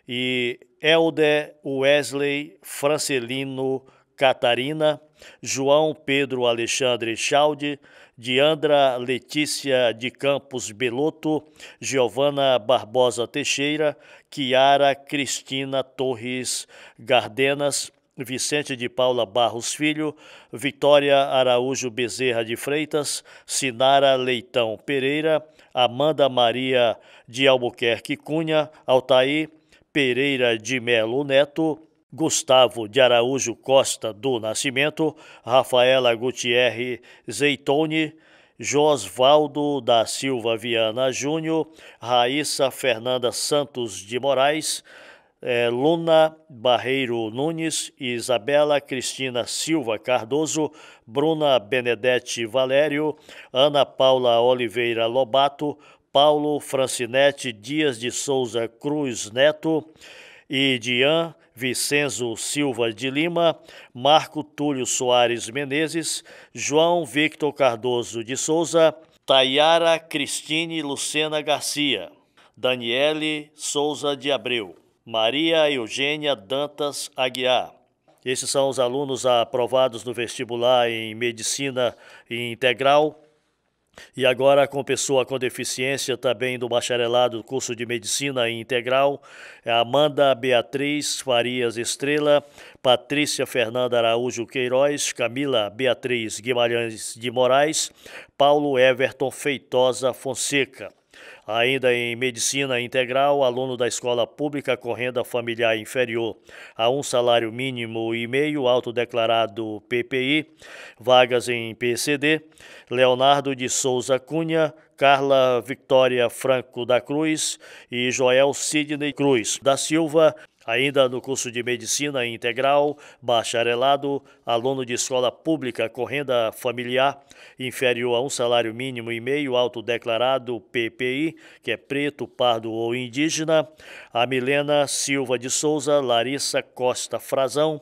e Helder Wesley Francelino Catarina, João Pedro Alexandre Chalde, Diandra Letícia de Campos Belotto, Giovana Barbosa Teixeira, Kiara Cristina Torres Gardenas, Vicente de Paula Barros Filho, Vitória Araújo Bezerra de Freitas, Sinara Leitão Pereira, Amanda Maria de Albuquerque Cunha, Altair Pereira de Melo Neto, Gustavo de Araújo Costa do Nascimento, Rafaela Gutierre Zeitone, Josvaldo da Silva Viana Júnior, Raíssa Fernanda Santos de Moraes, Luna Barreiro Nunes, Isabela Cristina Silva Cardoso, Bruna Benedete Valério, Ana Paula Oliveira Lobato, Paulo Francinete Dias de Souza Cruz Neto e Dian Vicenzo Silva de Lima, Marco Túlio Soares Menezes, João Victor Cardoso de Souza, Tayara Cristine Lucena Garcia, Daniele Souza de Abreu, Maria Eugênia Dantas Aguiar. Esses são os alunos aprovados no vestibular em Medicina Integral. E agora com pessoa com deficiência também do bacharelado, curso de Medicina Integral, Amanda Beatriz Farias Estrela, Patrícia Fernanda Araújo Queiroz, Camila Beatriz Guimarães de Moraes, Paulo Everton Feitosa Fonseca. Ainda em Medicina Integral, aluno da escola pública com renda familiar inferior a um salário mínimo e meio, autodeclarado PPI, vagas em PCD, Leonardo de Souza Cunha, Carla Victoria Franco da Cruz e Joel Sidney Cruz da Silva. Ainda no curso de Medicina Integral, bacharelado, aluno de escola pública com renda familiar inferior a um salário mínimo e meio autodeclarado PPI, que é preto, pardo ou indígena, a Milena Silva de Souza, Larissa Costa Frazão,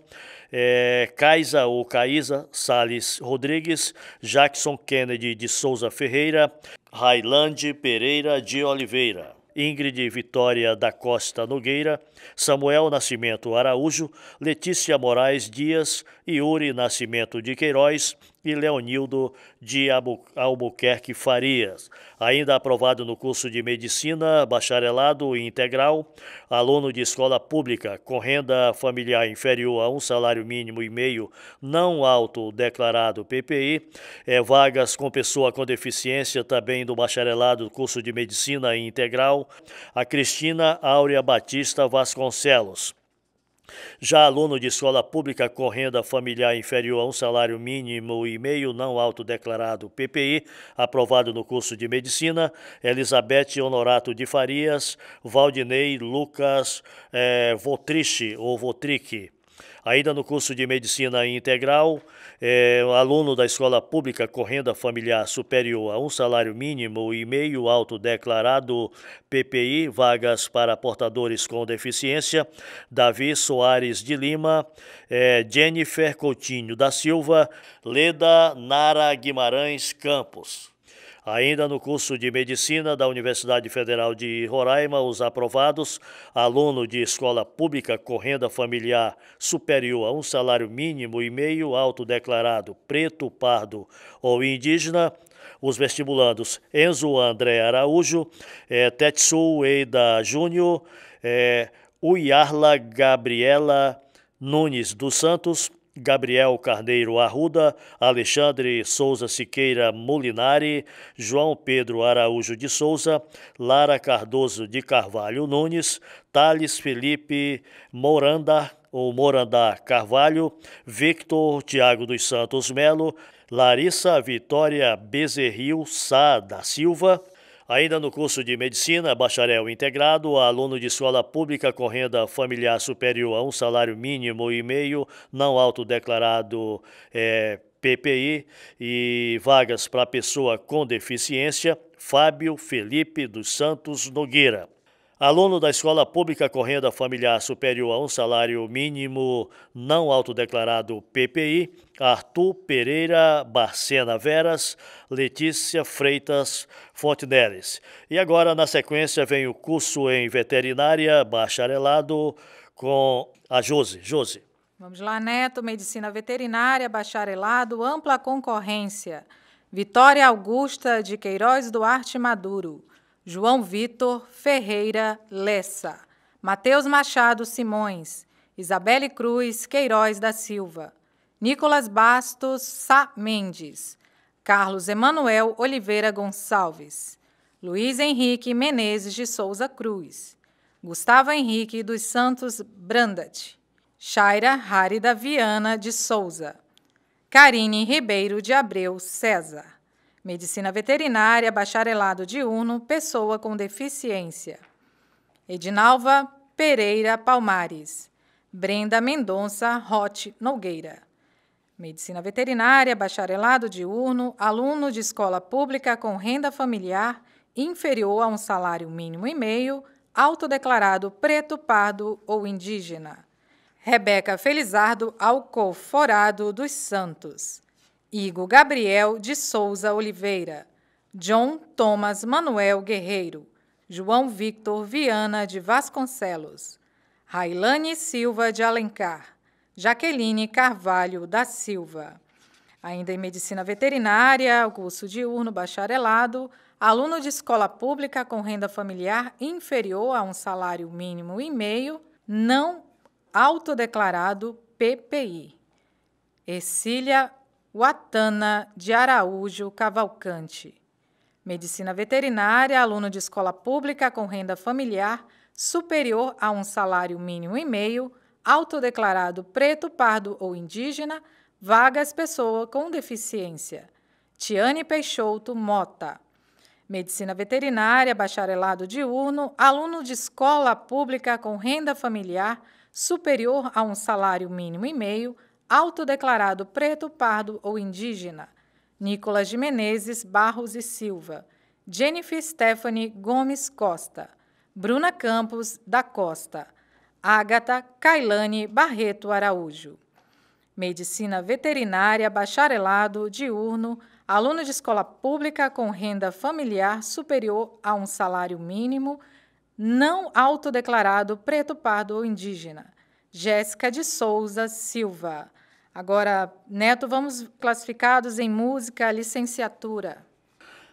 Kaisa ou Caísa Salles Rodrigues, Jackson Kennedy de Souza Ferreira, Railande Pereira de Oliveira, Ingrid Vitória da Costa Nogueira, Samuel Nascimento Araújo, Letícia Moraes Dias, Yuri Nascimento de Queiroz e Leonildo de Albuquerque Farias. Ainda aprovado no curso de Medicina, bacharelado integral, aluno de escola pública com renda familiar inferior a um salário mínimo e meio não autodeclarado PPI, vagas com pessoa com deficiência também do bacharelado curso de Medicina Integral, a Cristina Áurea Batista Vasconcelos. Já aluno de escola pública com renda familiar inferior a um salário mínimo e meio não autodeclarado PPI, aprovado no curso de Medicina, Elizabeth Honorato de Farias, Valdinei Lucas Votriche ou Votrique. Ainda no curso de Medicina Integral, aluno da escola pública com renda familiar superior a um salário mínimo e meio autodeclarado PPI, vagas para portadores com deficiência, Davi Soares de Lima, Jennifer Coutinho da Silva, Leda Nara Guimarães Campos. Ainda no curso de Medicina da Universidade Federal de Roraima, os aprovados, aluno de escola pública com renda familiar superior a um salário mínimo e meio autodeclarado preto, pardo ou indígena, os vestibulandos Enzo André Araújo, Tetsu Eida Júnior, Uyarla Gabriela Nunes dos Santos, Gabriel Carneiro Arruda, Alexandre Souza Siqueira Molinari, João Pedro Araújo de Souza, Lara Cardoso de Carvalho Nunes, Thales Felipe Moranda Carvalho, Victor Tiago dos Santos Melo, Larissa Vitória Bezerril Sá da Silva. Ainda no curso de Medicina, bacharel integrado, aluno de escola pública com renda familiar superior a um salário mínimo e meio, não autodeclarado PPI e vagas para pessoa com deficiência, Fábio Felipe dos Santos Nogueira. Aluno da escola pública com renda familiar superior a um salário mínimo não autodeclarado PPI, Arthur Pereira Barcena Veras, Letícia Freitas Fonteneles. E agora, na sequência, vem o curso em veterinária, bacharelado, com a Josi. Josi. Vamos lá, Neto. Medicina veterinária, bacharelado, ampla concorrência. Vitória Augusta de Queiroz Duarte Maduro. João Vitor Ferreira Lessa, Matheus Machado Simões, Isabelle Cruz Queiroz da Silva, Nicolas Bastos Sá Mendes, Carlos Emanuel Oliveira Gonçalves, Luiz Henrique Menezes de Souza Cruz, Gustavo Henrique dos Santos Brandat, Shaira Harida Viana de Souza, Karine Ribeiro de Abreu César. Medicina veterinária, bacharelado diurno, pessoa com deficiência. Edinalva Pereira Palmares. Brenda Mendonça Rote Nogueira. Medicina veterinária, bacharelado diurno, aluno de escola pública com renda familiar inferior a um salário mínimo e meio, autodeclarado preto, pardo ou indígena. Rebeca Felizardo Alcoforado dos Santos. Igor Gabriel de Souza Oliveira, John Thomas Manuel Guerreiro, João Victor Viana de Vasconcelos, Railane Silva de Alencar, Jaqueline Carvalho da Silva. Ainda em Medicina Veterinária, curso diurno bacharelado, aluno de escola pública com renda familiar inferior a um salário mínimo e meio, não autodeclarado PPI. Ercília Watana de Araújo Cavalcante. Medicina veterinária, aluno de escola pública com renda familiar superior a um salário mínimo e meio, autodeclarado preto, pardo ou indígena, vagas pessoa com deficiência. Tiane Peixoto Mota. Medicina veterinária, bacharelado diurno, aluno de escola pública com renda familiar superior a um salário mínimo e meio, autodeclarado preto, pardo ou indígena. Nicolas de Menezes Barros e Silva. Jennifer Stephanie Gomes Costa. Bruna Campos da Costa. Ágata Kailane Barreto Araújo. Medicina veterinária, bacharelado diurno, aluno de escola pública com renda familiar superior a um salário mínimo, não autodeclarado preto, pardo ou indígena. Jéssica de Souza Silva. Agora, Neto, vamos classificados em música, licenciatura.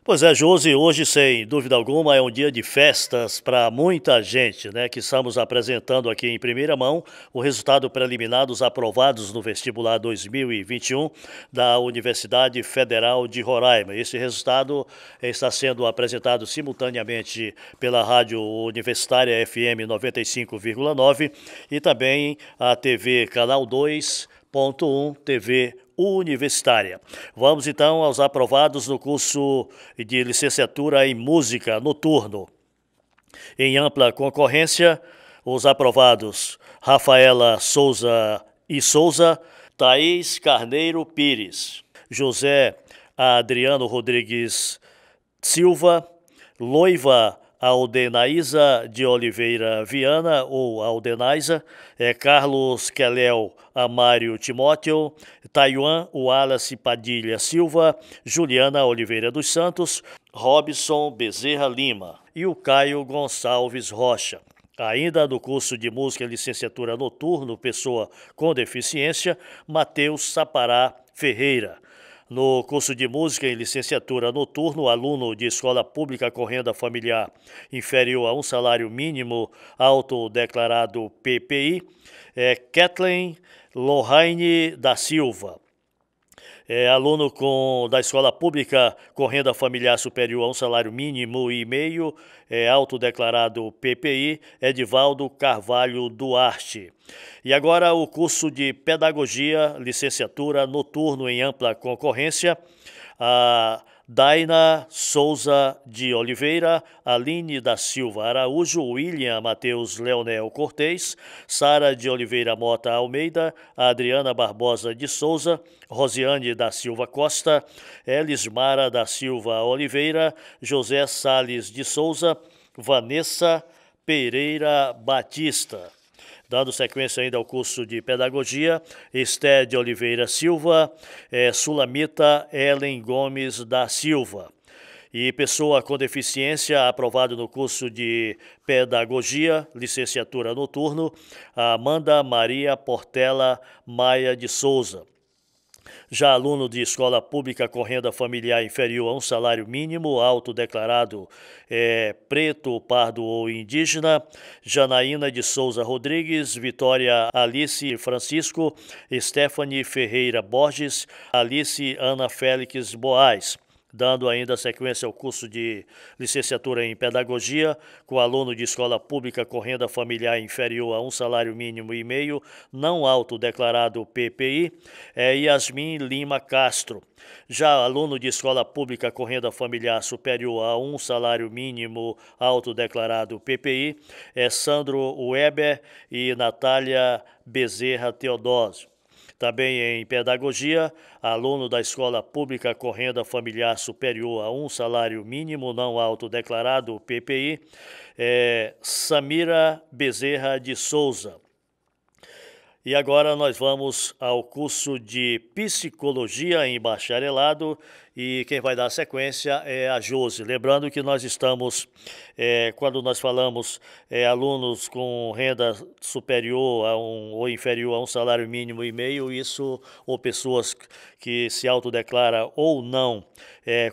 Pois é, Josi, hoje, sem dúvida alguma, é um dia de festas para muita gente, né? Que estamos apresentando aqui em primeira mão o resultado preliminar dos aprovados no vestibular 2021 da Universidade Federal de Roraima. Esse resultado está sendo apresentado simultaneamente pela Rádio Universitária FM 95,9 e também a TV Canal 2.1 TV Universitária. Vamos então aos aprovados no curso de licenciatura em música noturno. Em ampla concorrência, os aprovados: Rafaela Souza e Souza, Thaís Carneiro Pires, José Adriano Rodrigues Silva, Loiva Aldenaísa de Oliveira Viana, ou Aldenaísa, Carlos Quelel Amário Timóteo, Taiwan Wallace Padilha Silva, Juliana Oliveira dos Santos, Robson Bezerra Lima e o Caio Gonçalves Rocha. Ainda do curso de música e licenciatura noturno, pessoa com deficiência, Matheus Sapará Ferreira. No curso de música e licenciatura noturno, aluno de escola pública com renda familiar inferior a um salário mínimo autodeclarado PPI, Kathleen Lohane da Silva. Aluno da escola pública com renda familiar superior a um salário mínimo e meio, autodeclarado PPI, Edivaldo Carvalho Duarte. E agora o curso de pedagogia, licenciatura noturno em ampla concorrência, a Daina Souza de Oliveira, Aline da Silva Araújo, William Matheus Leonel Cortez, Sara de Oliveira Mota Almeida, Adriana Barbosa de Souza, Rosiane da Silva Costa, Elismara da Silva Oliveira, José Sales de Souza, Vanessa Pereira Batista. Dando sequência ainda ao curso de pedagogia, Esté de Oliveira Silva, Sulamita Ellen Gomes da Silva. E pessoa com deficiência, aprovado no curso de pedagogia, licenciatura noturno, Amanda Maria Portela Maia de Souza. Já aluno de escola pública com renda familiar inferior a um salário mínimo, autodeclarado preto, pardo ou indígena, Janaína de Souza Rodrigues, Vitória Alice Francisco, Stephanie Ferreira Borges, Alice Ana Félix Boaz. Dando ainda sequência ao curso de licenciatura em pedagogia, com aluno de escola pública com renda familiar inferior a um salário mínimo e meio, não autodeclarado PPI, Yasmin Lima Castro. Já aluno de escola pública com renda familiar superior a um salário mínimo autodeclarado PPI, Sandro Weber e Natália Bezerra Teodósio. Também em pedagogia, aluno da escola pública com renda familiar superior a um salário mínimo não autodeclarado, PPI, Samira Bezerra de Souza. E agora nós vamos ao curso de psicologia em bacharelado e quem vai dar sequência é a Josi. Lembrando que nós estamos, quando nós falamos alunos com renda superior a ou inferior a um salário mínimo e meio, isso, ou pessoas que se autodeclaram ou não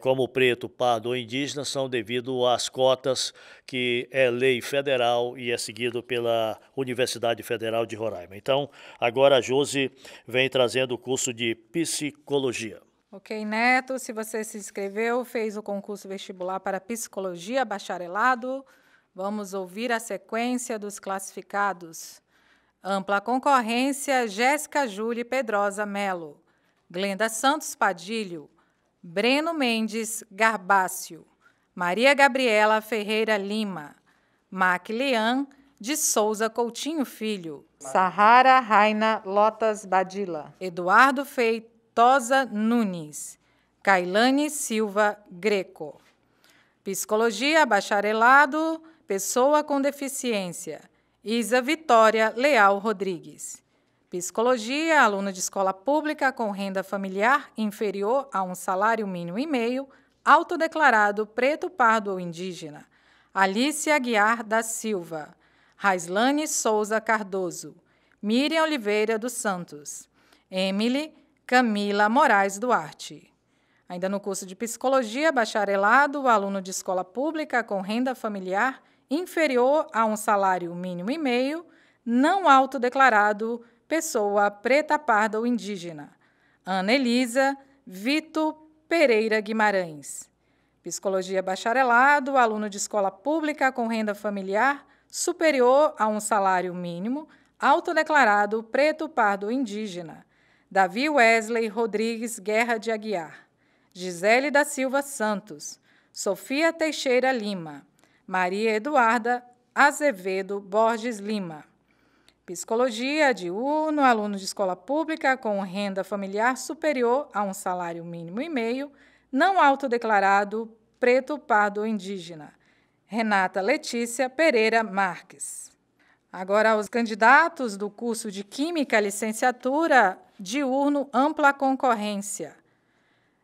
como preto, pardo ou indígena, são devido às cotas que é lei federal e é seguido pela Universidade Federal de Roraima. Então, agora a Josi vem trazendo o curso de psicologia. Ok, Neto, se você se inscreveu, fez o concurso vestibular para psicologia bacharelado, vamos ouvir a sequência dos classificados. Ampla concorrência, Jéssica Júlia Pedrosa Melo, Glenda Santos Padilho, Breno Mendes Garbácio, Maria Gabriela Ferreira Lima, Maclian de Souza Coutinho Filho, Sahara Raina Lotas Badila, Eduardo Feitosa Nunes, Kailane Silva Greco. Psicologia, bacharelado, pessoa com deficiência, Isa Vitória Leal Rodrigues. Psicologia, aluna de escola pública com renda familiar inferior a um salário mínimo e meio, autodeclarado preto, pardo ou indígena, Alice Aguiar da Silva, Raislane Souza Cardoso, Miriam Oliveira dos Santos, Emily Camila Moraes Duarte. Ainda no curso de Psicologia, bacharelado, aluno de escola pública com renda familiar inferior a um salário mínimo e meio, não autodeclarado, pessoa preta, parda ou indígena, Ana Elisa Vito Pereira Guimarães. Psicologia bacharelado, aluno de escola pública com renda familiar superior a um salário mínimo, autodeclarado preto, pardo ou indígena, Davi Wesley Rodrigues Guerra de Aguiar, Gisele da Silva Santos, Sofia Teixeira Lima, Maria Eduarda Azevedo Borges Lima. Psicologia diurno, aluno de escola pública com renda familiar superior a um salário mínimo e meio, não autodeclarado, preto, pardo ou indígena, Renata Letícia Pereira Marques. Agora, os candidatos do curso de Química Licenciatura diurno ampla concorrência.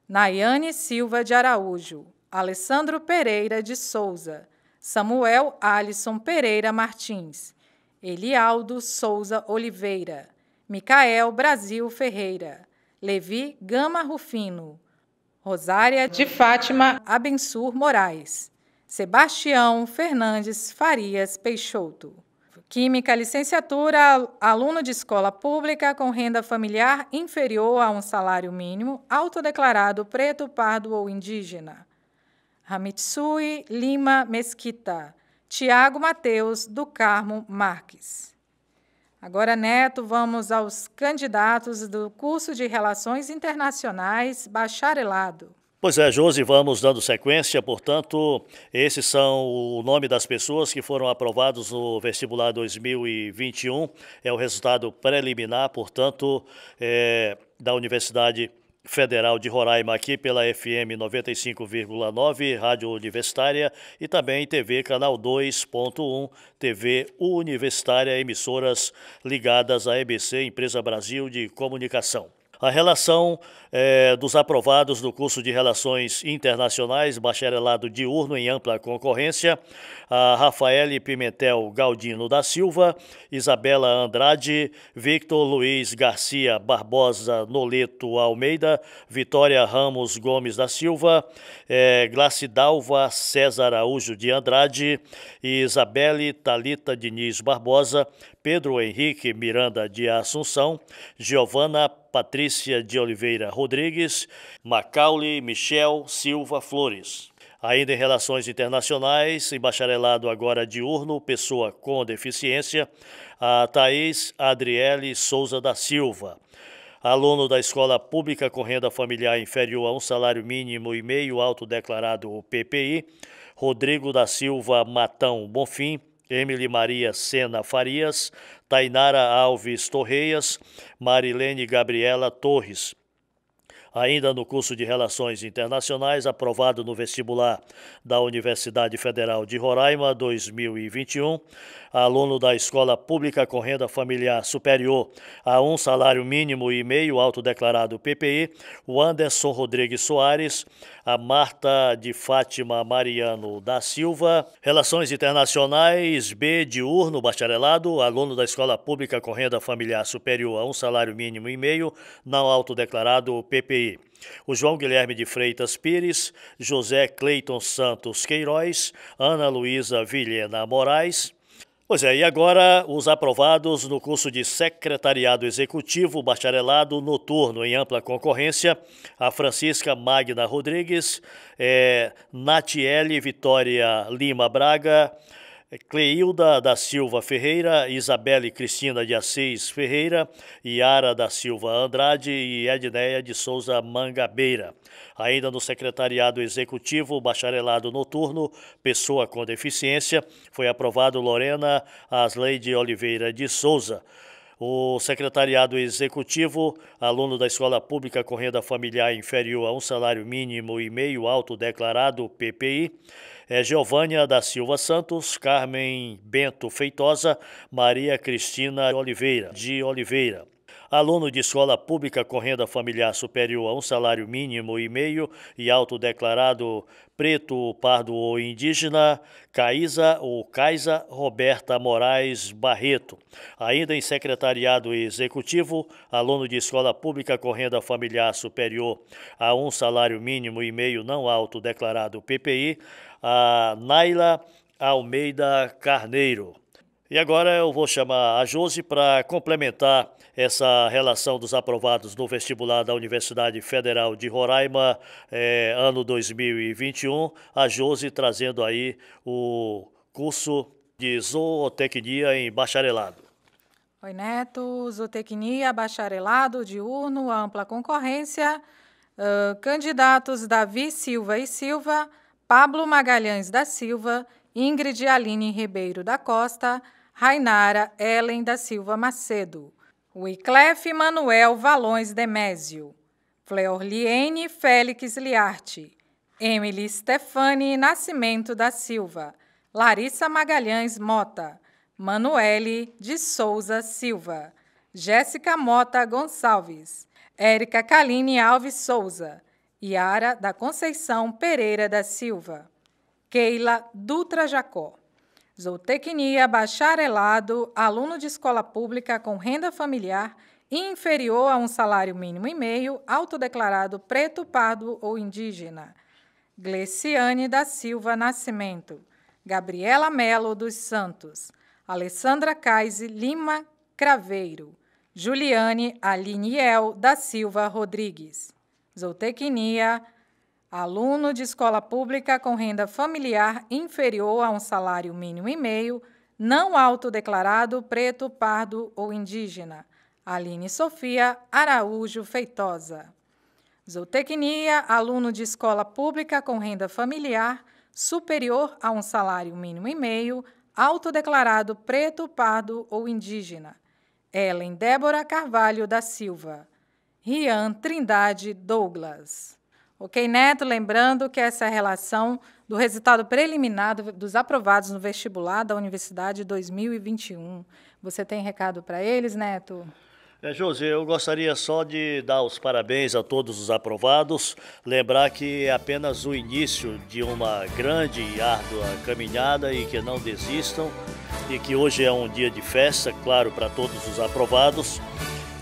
Nayane Silva de Araújo, Alessandro Pereira de Souza, Samuel Alisson Pereira Martins, Elialdo Souza Oliveira, Micael Brasil Ferreira, Levi Gama Rufino, Rosária de Fátima Abensur Moraes, Sebastião Fernandes Farias Peixoto. Química Licenciatura, aluno de escola pública com renda familiar inferior a um salário mínimo, autodeclarado preto, pardo ou indígena, Ramitsui Lima Mesquita, Tiago Mateus do Carmo Marques. Agora, Neto, vamos aos candidatos do curso de Relações Internacionais bacharelado. Pois é, Josi, vamos dando sequência, portanto, esses são o nome das pessoas que foram aprovados no vestibular 2021, é o resultado preliminar, portanto, da Universidade Federal de Roraima, aqui pela FM 95,9, Rádio Universitária, e também TV Canal 2.1, TV Universitária, emissoras ligadas à EBC, Empresa Brasil de Comunicação. A relação dos aprovados do curso de Relações Internacionais, bacharelado diurno em ampla concorrência, a Rafaele Pimentel Galdino da Silva, Isabela Andrade, Victor Luiz Garcia Barbosa Noleto Almeida, Vitória Ramos Gomes da Silva, Glacidalva César Araújo de Andrade, Isabelle Talita Diniz Barbosa, Pedro Henrique Miranda de Assunção, Giovana Patrícia de Oliveira Rodrigues, Macaulay Michel Silva Flores. Ainda em Relações Internacionais, em bacharelado agora diurno, pessoa com deficiência, a Thaís Adriele Souza da Silva. Aluno da escola pública com renda familiar inferior a um salário mínimo e meio autodeclarado PPI, Rodrigo da Silva Matão Bonfim, Emily Maria Sena Farias, Tainara Alves Torreias, Marilene Gabriela Torres. Ainda no curso de Relações Internacionais, aprovado no vestibular da Universidade Federal de Roraima 2021, aluno da escola pública com renda familiar superior a um salário mínimo e meio autodeclarado PPI, o Anderson Rodrigues Soares, a Marta de Fátima Mariano da Silva. Relações Internacionais B, diurno, bacharelado, aluno da escola pública com renda familiar superior a um salário mínimo e meio, não autodeclarado PPI. O João Guilherme de Freitas Pires, José Cleiton Santos Queiroz, Ana Luísa Vilhena Moraes. Pois é, e agora os aprovados no curso de Secretariado Executivo, bacharelado noturno em ampla concorrência, a Francisca Magna Rodrigues, Natiele Vitória Lima Braga, Cleilda da Silva Ferreira, Isabelle Cristina de Assis Ferreira, Yara da Silva Andrade e Edneia de Souza Mangabeira. Ainda no secretariado executivo, bacharelado noturno, pessoa com deficiência, foi aprovado Lorena Asleide Oliveira de Souza. O secretariado executivo, aluno da escola pública com renda familiar inferior a um salário mínimo e meio autodeclarado, PPI, Giovânia da Silva Santos, Carmen Bento Feitosa, Maria Cristina de Oliveira. Aluno de escola pública com renda familiar superior a um salário mínimo e meio e autodeclarado preto, pardo ou indígena, Caísa Roberta Moraes Barreto. Ainda em secretariado executivo, aluno de escola pública com renda familiar superior a um salário mínimo e meio não autodeclarado PPI, a Naila Almeida Carneiro. E agora eu vou chamar a Josi para complementar essa relação dos aprovados no vestibular da Universidade Federal de Roraima, ano 2021. A Josi trazendo aí o curso de zootecnia em bacharelado. Oi, Neto. Zootecnia, bacharelado, diurno, ampla concorrência. Candidatos Davi Silva e Silva, Pablo Magalhães da Silva, Ingrid Aline Ribeiro da Costa, Rainara Ellen da Silva Macedo, Wyclef Manuel Valões Demésio, Fleorliene Félix Liarte, Emily Stefani Nascimento da Silva, Larissa Magalhães Mota, Manuele de Souza Silva, Jéssica Mota Gonçalves, Érica Kaline Alves Souza, Yara da Conceição Pereira da Silva, Keila Dutra Jacó. Zootecnia, bacharelado, aluno de escola pública com renda familiar inferior a um salário mínimo e meio, autodeclarado preto, pardo ou indígena. Gleciane da Silva Nascimento, Gabriela Melo dos Santos, Alessandra Caise Lima Craveiro, Juliane Aliniel da Silva Rodrigues. Zootecnia, aluno de escola pública com renda familiar inferior a um salário mínimo e meio, não autodeclarado preto, pardo ou indígena. Aline Sofia Araújo Feitosa. Zootecnia, aluno de escola pública com renda familiar superior a um salário mínimo e meio, autodeclarado preto, pardo ou indígena. Ellen Débora Carvalho da Silva. Rian Trindade Douglas. Ok, Neto? Lembrando que essa é a relação do resultado preliminar dos aprovados no vestibular da Universidade 2021. Você tem recado para eles, Neto? Josi, eu gostaria só de dar os parabéns a todos os aprovados, lembrar que é apenas o início de uma grande e árdua caminhada e que não desistam, e que hoje é um dia de festa, claro, para todos os aprovados,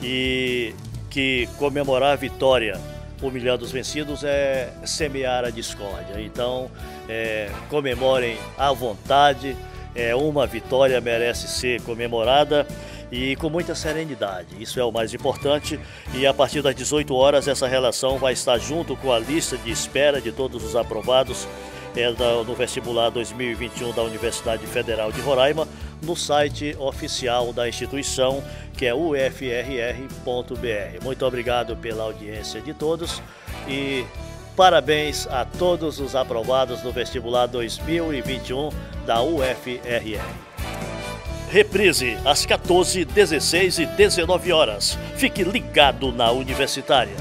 e que comemorar a vitória humilhando os vencidos é semear a discórdia. Então, comemorem à vontade, uma vitória merece ser comemorada e com muita serenidade, isso é o mais importante. E a partir das 18 horas essa relação vai estar junto com a lista de espera de todos os aprovados no vestibular 2021 da Universidade Federal de Roraima, no site oficial da instituição, que é ufrr.br. Muito obrigado pela audiência de todos e parabéns a todos os aprovados no vestibular 2021 da UFRR. Reprise às 14, 16 e 19 horas. Fique ligado na Universitária.